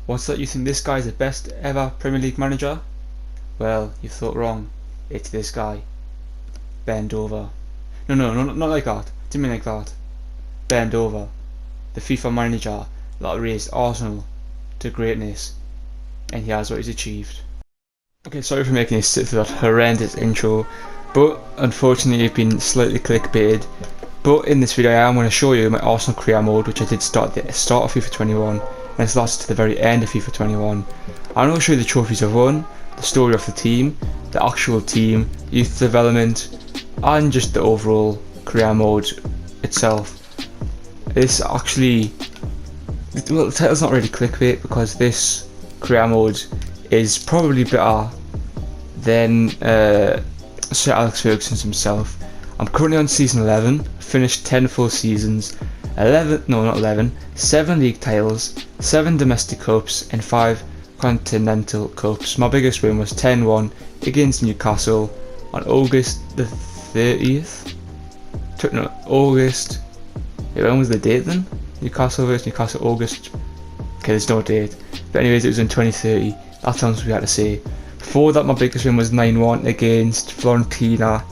What's that, you think this guy's the best ever Premier League manager? Well, you thought wrong. It's this guy. Bend over. No, not like that. Didn't mean like that. Bend over. The FIFA manager that raised Arsenal to greatness. And here's what he's achieved. Okay, sorry for making this sit through that horrendous intro, but unfortunately you've been slightly clickbaited. But in this video I am going to show you my Arsenal career mode, which I did start at the start of FIFA 21, and it's lasted to the very end of FIFA 21. I'm going to show you the trophies I've won, the story of the team, the actual team, youth development, and just the overall career mode itself. This actually, well, the title's not really clickbait because this career mode is probably better than Sir Alex Ferguson's himself. I'm currently on season 11, finished 10 full seasons, 7 league titles, 7 domestic cups and 5 continental cups. My biggest win was 10-1 against Newcastle on August the 30th. No, August. When was the date then? Newcastle versus Newcastle, August. Okay, there's no date. But anyways, it was in 2030. That sounds weird to say. Before that, my biggest win was 9-1 against Fiorentina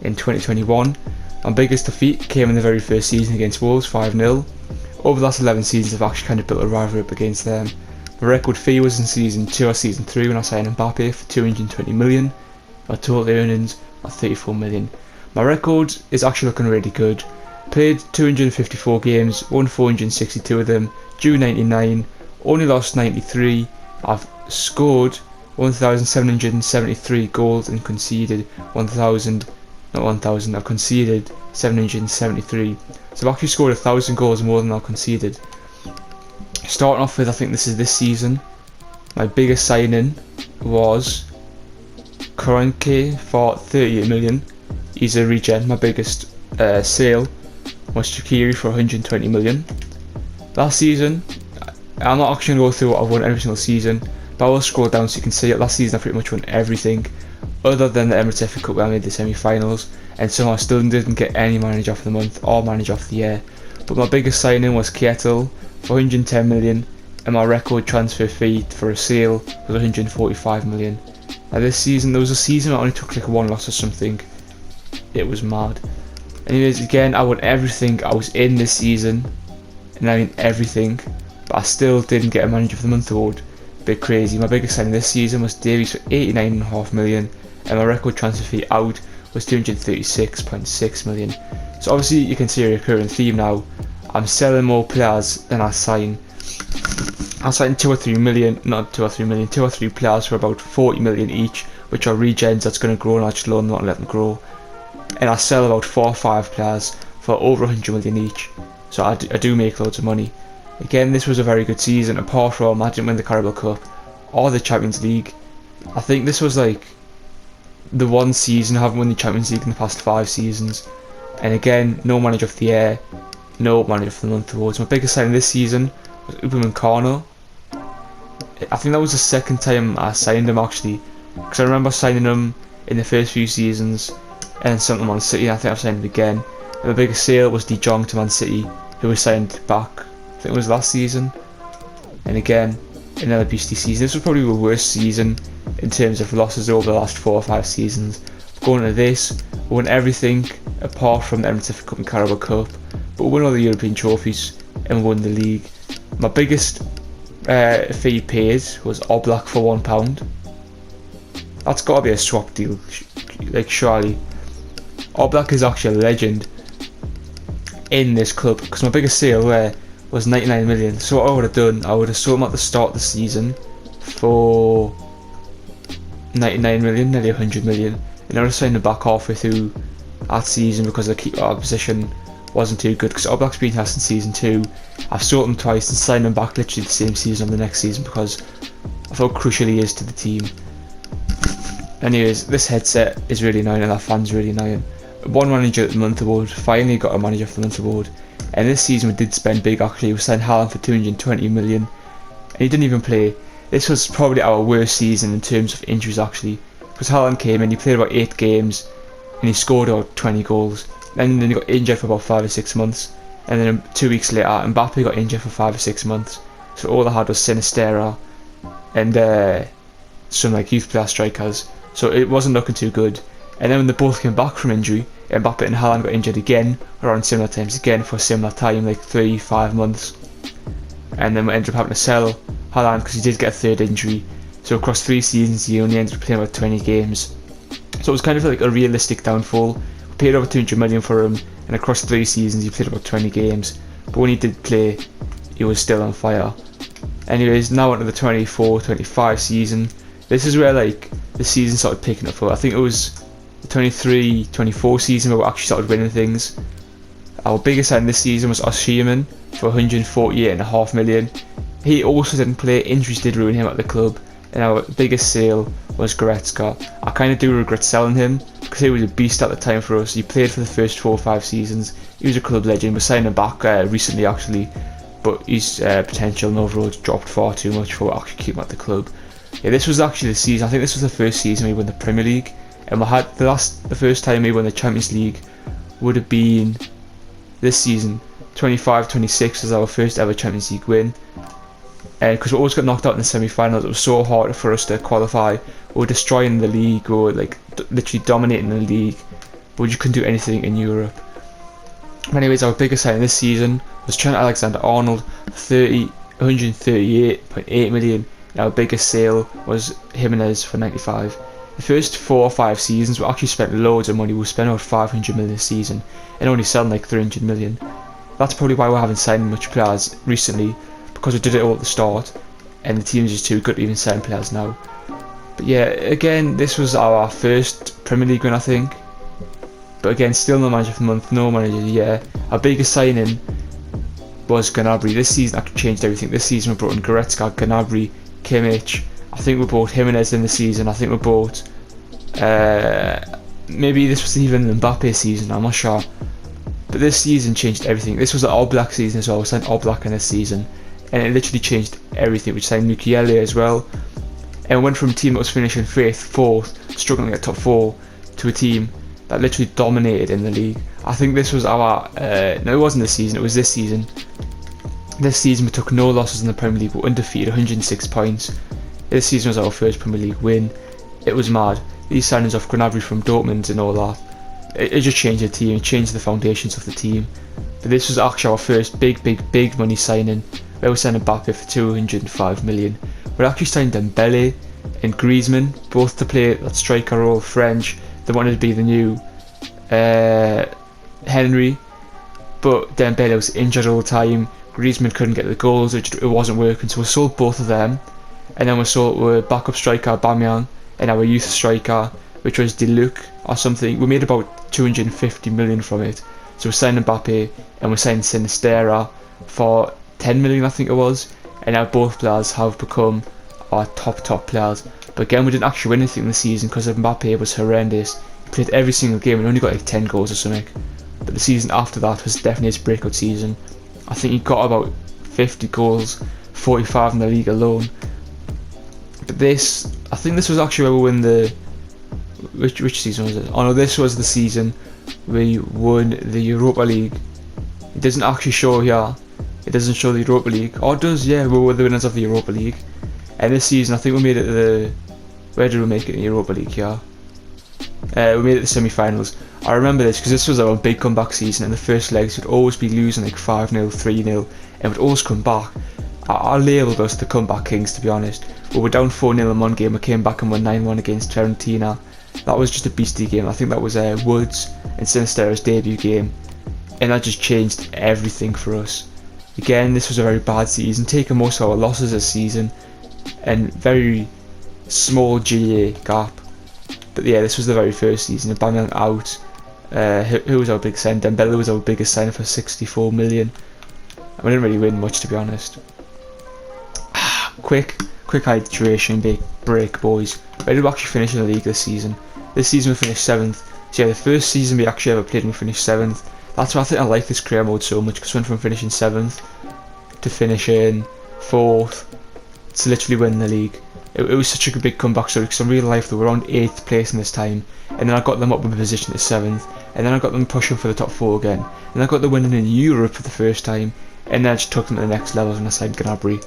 in 2021. My biggest defeat came in the very first season against Wolves, 5-0. Over the last 11 seasons, I've actually kind of built a rivalry up against them. My record fee was in season 2 or season 3 when I signed Mbappe for 220 million. My total earnings are 34 million. My record is actually looking really good. Played 254 games, won 462 of them, drew 99, only lost 93. I've scored 1,773 goals and conceded I've conceded 773. So I've actually scored 1,000 goals more than I've conceded. Starting off with, I think this is this season, my biggest signing was Kroenke for 38 million. He's a regen. My biggest sale was Shaqiri for 120 million. Last season, I'm not actually going to go through what I've won every single season, but I will scroll down so you can see it. Last season I pretty much won everything other than the Emirates FA Cup where I made the semi-finals, and somehow I still didn't get any manager of the month or manager of the year. But my biggest signing was Kietel for 110 million, and my record transfer fee for a sale was 145 million. Now this season, there was a season I only took like one loss or something. It was mad. Anyways, again, I won everything I was in this season, and I mean everything, but I still didn't get a manager of the month award. Bit crazy. My biggest signing this season was Davies for 89.5 million, and my record transfer fee out was 236.6 million. So obviously you can see a recurring theme now. I'm selling more players than I sign. I signed 2 or 3 players for about 40 million each, which are regens that's going to grow, and I just loan them, not let them grow. And I sell about 4 or 5 players for over 100 million each. So I do make loads of money. Again, this was a very good season, apart from I didn't win the Carabao Cup or the Champions League. I think this was like the one season I haven't won the Champions League in the past 5 seasons. And again, no manager of the year, no manager of the month awards. My biggest signing this season was Upamecano. I think that was the second time I signed him actually, because I remember signing him in the first few seasons and then sent him Man City, and I think I've signed him again. And the biggest sale was De Jong to Man City, who was signed back, I think it was last season. And again, another beastly season. This was probably the worst season in terms of losses over the last 4 or 5 seasons. Going into this, we won everything apart from the Emirates FA Cup and Carabao Cup, but we won all the European trophies and we won the league. My biggest fee paid was Oblak for £1. That's got to be a swap deal, like surely. Oblak is actually a legend in this club, because my biggest sale there was 99 million. So what I would have done, I would have sold him at the start of the season for 99 million, nearly 100 million, and I would have signed him back halfway through that season because the keeper position wasn't too good, because Oblak's been here since season 2. I've sold him twice and signed him back literally the same season on the next season because of how crucial he is to the team. Anyways, this headset is really annoying and that fan's really annoying. One manager of the month award, finally got a manager of the month award, and this season we did spend big actually. We signed Haaland for 220 million and he didn't even play. This was probably our worst season in terms of injuries actually, because Haaland came in, he played about 8 games and he scored about 20 goals, and then he got injured for about 5 or 6 months, and then 2 weeks later Mbappe got injured for 5 or 6 months, so all I had was Sinistera and some like youth player strikers, so it wasn't looking too good. And then when they both came back from injury, Mbappe and Haaland got injured again around similar times again for a similar time, like 3-5 months. And then we ended up having to sell Haaland because he did get a third injury. So across 3 seasons he only ended up playing about 20 games. So it was kind of like a realistic downfall. We paid over 200 million for him, and across 3 seasons he played about 20 games. But when he did play, he was still on fire. Anyways, now onto the 24-25 season. This is where like the season started picking up for. I think it was the 23-24 season where we actually started winning things. Our biggest signing this season was Osimhen for 148.5 million. He also didn't play, injuries did ruin him at the club, and our biggest sale was Goretzka. I kind of do regret selling him because he was a beast at the time for us. He played for the first 4 or 5 seasons. He was a club legend. We signed him back recently actually, but his potential and overall dropped far too much for what actually keep him at the club. Yeah, this was actually the season. I think this was the first season we won the Premier League, and we had the first time we won the Champions League would have been this season. 25-26 was our first ever Champions League win, and because we always got knocked out in the semi-finals, it was so hard for us to qualify. We were destroying the league, or like literally dominating the league, but we just couldn't do anything in Europe. Anyways, our biggest signing this season was Trent Alexander-Arnold, 138.8 million. And our biggest sale was Jimenez for 95. The first 4 or 5 seasons we actually spent loads of money. We spent over 500 million a season and only selling like 300 million. That's probably why we haven't signed much players recently, because we did it all at the start and the team's just too good to even sign players now. But yeah, again, this was our first Premier League win, I think. But again, still no manager of the month, no manager of the year. Our biggest signing was Gnabry. This season actually changed everything. This season we brought in Goretzka, Gnabry, Kimmich. I think we bought Jimenez in the season. I think we bought maybe this was even the Mbappe season, I'm not sure. But this season changed everything. This was the All Black season as well. We signed All Black in this season, and it literally changed everything. We signed Mukiele as well, and we went from a team that was finishing 5th, 4th, struggling at top 4, to a team that literally dominated in the league. I think this was our no, it wasn't this season, it was this season. This season we took no losses in the Premier League. We were undefeated, 106 points. This season was our first Premier League win. It was mad. These signings off Gnabry from Dortmund and all that, it just changed the team, it changed the foundations of the team. But this was actually our first big money signing, where we signed Mbappe for 205 million. We actually signed Dembele and Griezmann, both to play that striker role, French. They wanted to be the new Henry, but Dembele was injured all the time. Griezmann couldn't get the goals, it wasn't working, so we sold both of them. And then we sold our backup striker Aubameyang and our youth striker, which was Deluc or something. We made about 250 million from it. So we signed Mbappe and we signed Sinistera for 10 million, I think it was. And now both players have become our top players. But again, we didn't actually win anything in the season because Mbappe was horrendous. He played every single game and only got like 10 goals or something. But the season after that was definitely his breakout season. I think he got about 50 goals, 45 in the league alone. But this, I think this was actually where we won the... Which season was it? Oh no, this was the season we won the Europa League. It doesn't actually show here. It doesn't show the Europa League. Oh, it does, yeah, we were the winners of the Europa League. And this season, I think we made it to the... Where did we make it in the Europa League here? We made it to the semi-finals. I remember this because this was our big comeback season, and the first legs would always be losing like 5-0, 3-0, and would always come back. I labelled us the comeback kings, to be honest. We were down 4-0 in one game, we came back and won 9-1 against Fiorentina. That was just a beastly game. I think that was Woods and Sinistera's debut game, and that just changed everything for us. Again, this was a very bad season, taking most of our losses this season, and very small GA gap. But yeah, this was the very first season. Aubameyang out. Who was our big sign? Dembele was our biggest sign for 64 million. We didn't really win much, to be honest. Quick hydration break, boys. Where did we actually finish in the league this season? This season we finished 7th. So yeah, the first season we actually ever played, we finished 7th. That's why I think I like this career mode so much, because we went from finishing 7th to finishing 4th to literally win the league. It was such a big comeback story, because in real life they were around 8th place in this time, and then I got them up in a position to 7th, and then I got them pushing for the top 4 again, and I got them winning in Europe for the first time, and then I just took them to the next level and I signed Gnabry.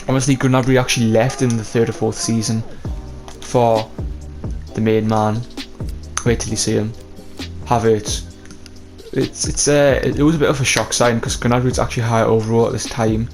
Obviously, Gnabry actually left in the 3rd or 4th season for the main man. Wait till you see him. Havertz. It was a bit of a shock sign because Gnabry was actually high overall at this time,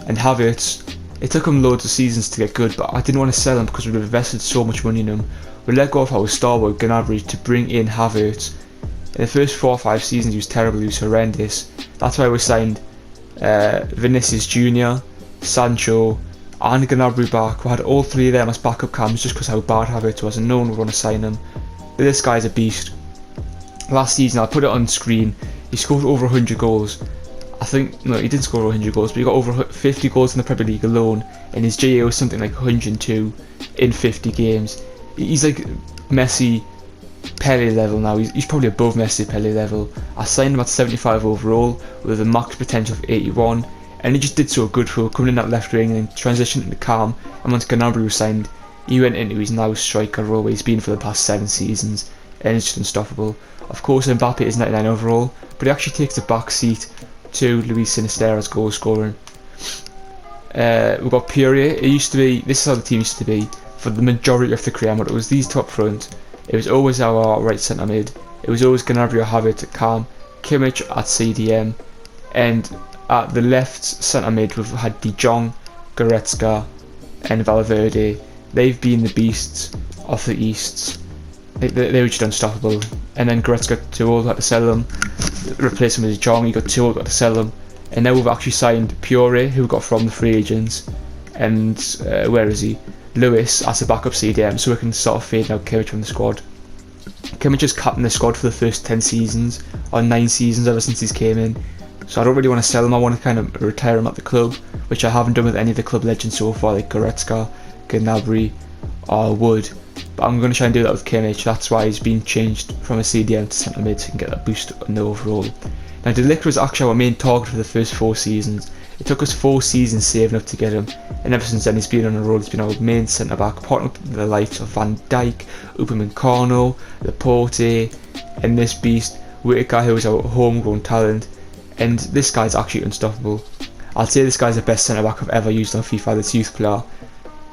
and Havertz, it took him loads of seasons to get good, but I didn't want to sell him because we've invested so much money in him. We let go of our star boy Gnabry to bring in Havertz. In the first 4 or 5 seasons he was terrible, he was horrendous. That's why we signed Vinicius Jr., Sancho and Gnabry back. We had all 3 of them as backup cams just because how bad Havertz was and no one would want to sign him. But this guy's a beast. Last season, I'll put it on screen, he scored over 100 goals. I think, no, he didn't score over 100 goals, but he got over 50 goals in the Premier League alone, and his GA was something like 102 in 50 games. He's like Messi, Pele level now. He's probably above Messi, Pele level. I signed him at 75 overall with a max potential of 81, and he just did so good for coming in that left wing and transitioning into calm. And once Gnabry was signed, he went into his now striker role where he's been for the past 7 seasons, and it's just unstoppable. Of course, Mbappe is 99 overall, but he actually takes a back seat to Luis Sinisterra's goal scoring. We've got Purier. It used to be, this is how the team used to be for the majority of the career mode. It was these top front. It was always our right centre mid. It was always Gnabry or Havertz at calm, Kimmich at CDM, and at the left centre mid we've had De Jong, Goretzka, and Valverde. They've been the beasts of the East. They were just unstoppable. And then Goretzka got too old, had to sell them. Replace him with De Jong, he got too old, got to sell them. And now we've actually signed Purier, who we got from the free agents, and where is he? Lewis as a backup CDM, so we can sort of fade out Kimmich from the squad. Kimmich has captained the squad for the first 10 seasons, or 9 seasons ever since he's came in. So I don't really want to sell him, I want to kind of retire him at the club, which I haven't done with any of the club legends so far, like Goretzka, Gnabry, or Wood. But I'm going to try and do that with Kimmich. That's why he's been changed from a CDM to centre mid, so he can get that boost in the overall. Now De Ligt was actually our main target for the first 4 seasons. It took us 4 seasons saving up to get him, and ever since then he's been on a roll. He's been our main centre back, partnering up with the likes of Van Dijk, Upamecano, Laporte, and this beast Whittaker, who is our homegrown talent. And this guy's actually unstoppable. I'd say this guy's the best centre back I've ever used on FIFA, this youth player.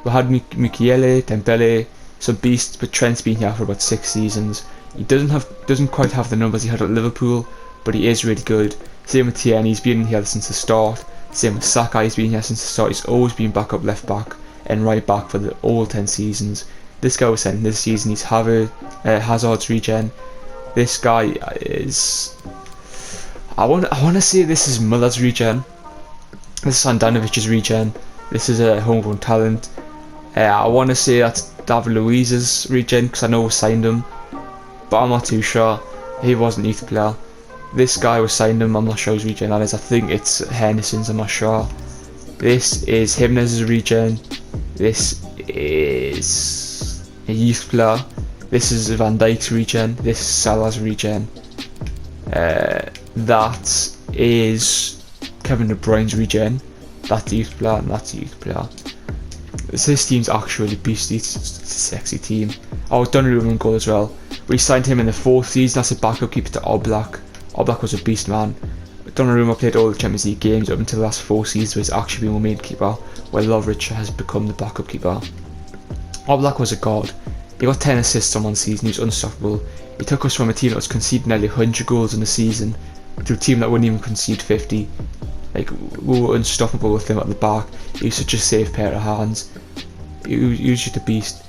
We had Mukiele, Dembele, some beasts, but Trent's been here for about 6 seasons. He doesn't quite have the numbers he had at Liverpool, but he is really good. Same with Tierney, he's been here since the start. Same with Saka, he's been here since the start. He's always been backup left back and right back for the all 10 seasons. This guy was sent this season, he's Hazard's regen. This guy is, I want to say this is Muller's regen. This is Sandanovic's regen. This is a homegrown talent. I want to say that's David Luiz's regen because I know we signed him, but I'm not too sure. He wasn't a youth player. This guy was signed him, I'm not sure whose regen that is. I think it's Henderson's, I'm not sure. This is Jimenez's regen. This is a youth player. This is Van Dijk's regen. This is Salah's regen. That is Kevin De Bruyne's regen. That's a youth player and that's a youth player. This team's actually beastly, it's a sexy team. Oh, Donnarumma in goal as well. We signed him in the 4th season as a backup keeper to Oblak. Oblak was a beast, man. Donnarumma played all the Champions League games up until the last 4 seasons where he's actually been our main keeper, while Lovric has become the backup keeper. Oblak was a god. He got 10 assists on 1 season, he was unstoppable. He took us from a team that was conceding nearly 100 goals in a season to a team that wouldn't even concede 50. Like, we were unstoppable with him at the back. He was such a safe pair of hands. He was just a beast.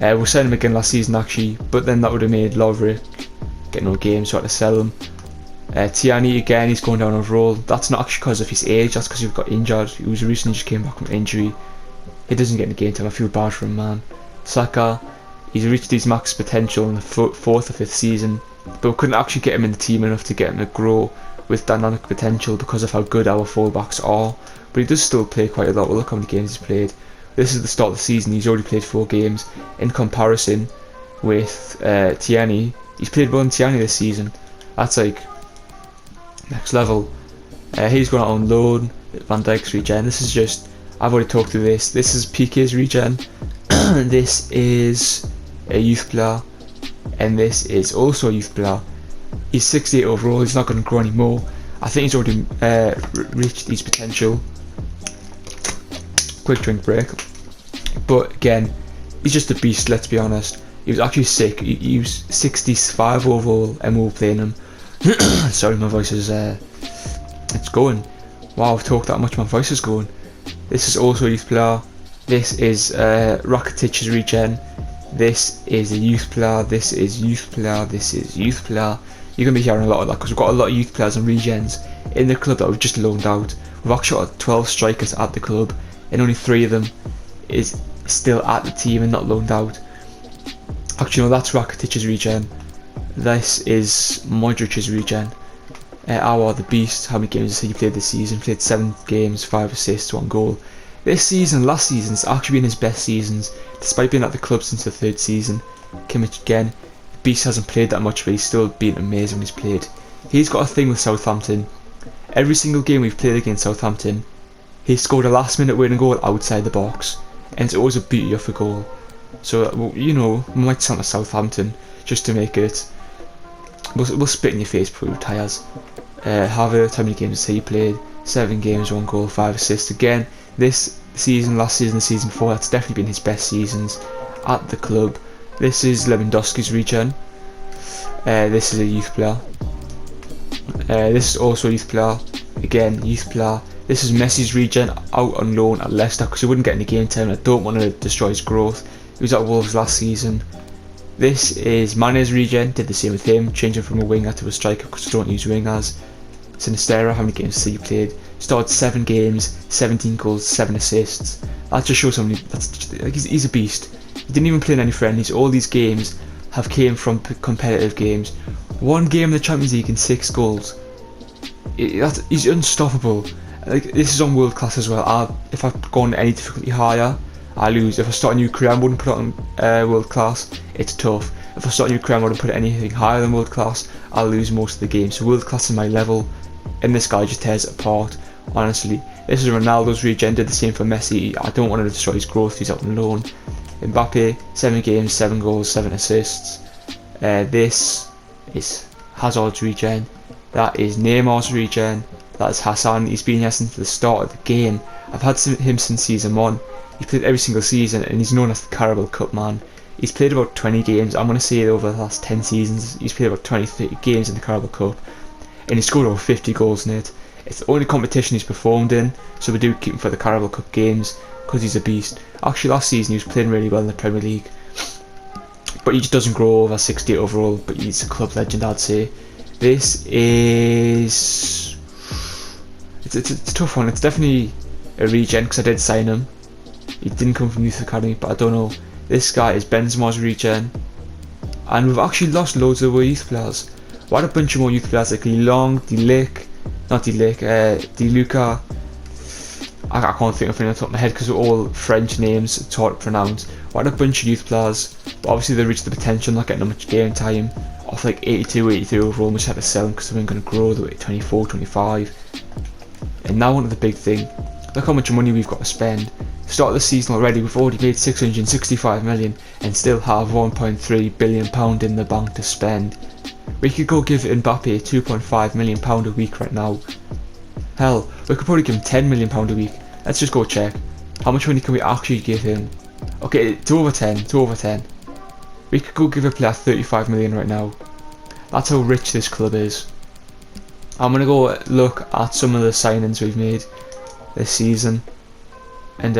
We signed him again last season actually, but then that would have made Lovric get no games, so I had to sell him. Tierney again, he's going down overall. That's not actually because of his age, that's because he got injured. He was recently just came back from injury. He doesn't get in the game time, I feel bad for him, man. Saka, he's reached his max potential in the 4th or 5th season, but we couldn't actually get him in the team enough to get him to grow with dynamic potential because of how good our fullbacks are. But he does still play quite a lot. Well, look how many games he's played. This is the start of the season, he's already played 4 games. In comparison with Tierney, he's played more than Tierney this season. That's like next level. He's going out on loan. Van Dijk's regen. This is just, I've already talked through this. This is Piqué's regen. This is a youth player, and this is also a youth player. He's 68 overall. He's not going to grow anymore. I think he's already reached his potential. quick drink break. But again, he's just a beast, let's be honest. He was actually sick. He was 65 overall MO playing him. Sorry, my voice is it's going. Wow, I've talked that much, my voice is going. This is also a youth player. This is Rakitic's regen. This is a youth player. This is youth player. This is youth player. You're going to be hearing a lot of that because we've got a lot of youth players and regens in the club that we've just loaned out. We've actually got 12 strikers at the club and only 3 of them is still at the team and not loaned out. Actually no, that's Rakitic's regen. This is Modric's regen. How are the beast? How many games has he played this season? Played 7 games, 5 assists, 1 goal. This season, last season's actually been his best seasons, despite being at the club since the 3rd season. Kimmich again. Beast hasn't played that much, but he's still been amazing when he's played. He's got a thing with Southampton. Every single game we've played against Southampton, he scored a last minute winning goal outside the box, and it's always a beauty of a goal. So, you know, we might send to Southampton just to make it. We'll spit in your face before he retires. Havertz, how many games has he played? 7 games, 1 goal, 5 assists. Again, this season, last season, the season before, that's definitely been his best seasons at the club. This is Lewandowski's regen. This is a youth player. This is also a youth player. Again, youth player. This is Messi's regen, out on loan at Leicester because he wouldn't get any game time. I don't want to destroy his growth. He was at Wolves last season. This is Mane's regen, did the same with him, changing from a winger to a striker because we don't use wingers. Sinistera, how many games has he played? Started 7 games, 17 goals, 7 assists. That just shows how many. He's a beast. He didn't even play in any friendlies. All these games have came from competitive games. 1 game in the Champions League and 6 goals. He's unstoppable. Like, this is on world class as well. If I've gone any difficulty higher, I lose. If I start a new career, I wouldn't put it on world class. It's tough. If I start a new career, I wouldn't put it anything higher than world class. I'll lose most of the games. So world class is my level, and this guy just tears it apart. Honestly, this is Ronaldo's regen. Did the same for Messi. I don't want to destroy his growth. He's out on loan. Mbappe, 7 games, 7 goals, 7 assists. This is Hazard's regen. That is Neymar's regen. That is Hassan. He's been here since the start of the game. I've had him since season 1. He's played every single season and he's known as the Carabao Cup man. He's played about 20 games. I'm going to say over the last 10 seasons he's played about 20-30 games in the Carabao Cup, and he scored over 50 goals in it. It's the only competition he's performed in, so we do keep him for the Carabao Cup games because he's a beast. Actually last season he was playing really well in the Premier League, but he just doesn't grow over 60 overall, but he's a club legend, I'd say. This is... It's a tough one. It's definitely a regen because I did sign him. He didn't come from Youth Academy, but I don't know. This guy is Benzema's regen, and we've actually lost loads of our youth players. We had a bunch of more youth players like Long, Diluca. I can't think of any on the top of my head because they're all French names, it's hard to pronounce. We had a bunch of youth players, but obviously they reached the potential, not getting that much game time. Off like 82, 83 overall, we just had to sell them because they weren't going to grow. They were 24, 25. And now onto the big thing. Look how much money we've got to spend. Start of the season already, we've already made 665 million and still have 1.3 billion pound in the bank to spend. We could go give Mbappe 2.5 million pound a week right now. Hell, we could probably give him 10 million pound a week. Let's just go check. How much money can we actually give him? Okay, 2 over 10, 2 over 10. We could go give a player 35 million right now. That's how rich this club is. I'm gonna go look at some of the signings we've made this season, and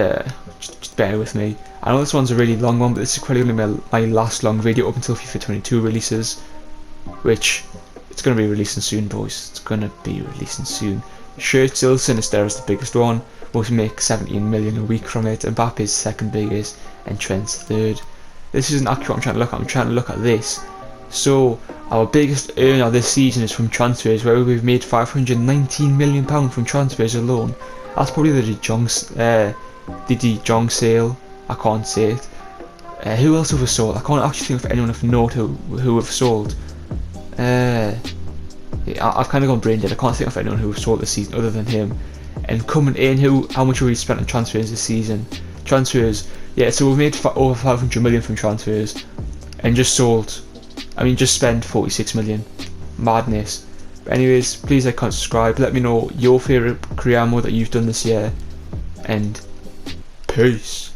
just bear with me. I know this one's a really long one, but this is probably going to be my last long video up until FIFA 22 releases, which it's going to be releasing soon, boys. It's going to be releasing soon. Sure, still Sinistera is the biggest one. We'll make 17 million a week from it. Mbappe is second biggest, and Trent's third. This isn't actually what I'm trying to look at. I'm trying to look at this. So our biggest earner this season is from transfers, where we've made 519 million pound from transfers alone. That's probably the De Jong sale. I can't say it. Who else have we sold? I can't actually think of anyone of note who we've sold. I've kind of gone brain dead. I can't think of anyone who we've sold this season other than him. And coming in, how much have we spent on transfers this season? Transfers, yeah. So we've made over 500 million from transfers, and just spent 46 million. Madness. But anyways, please like, comment, subscribe. Let me know your favourite career mode that you've done this year, and Peace.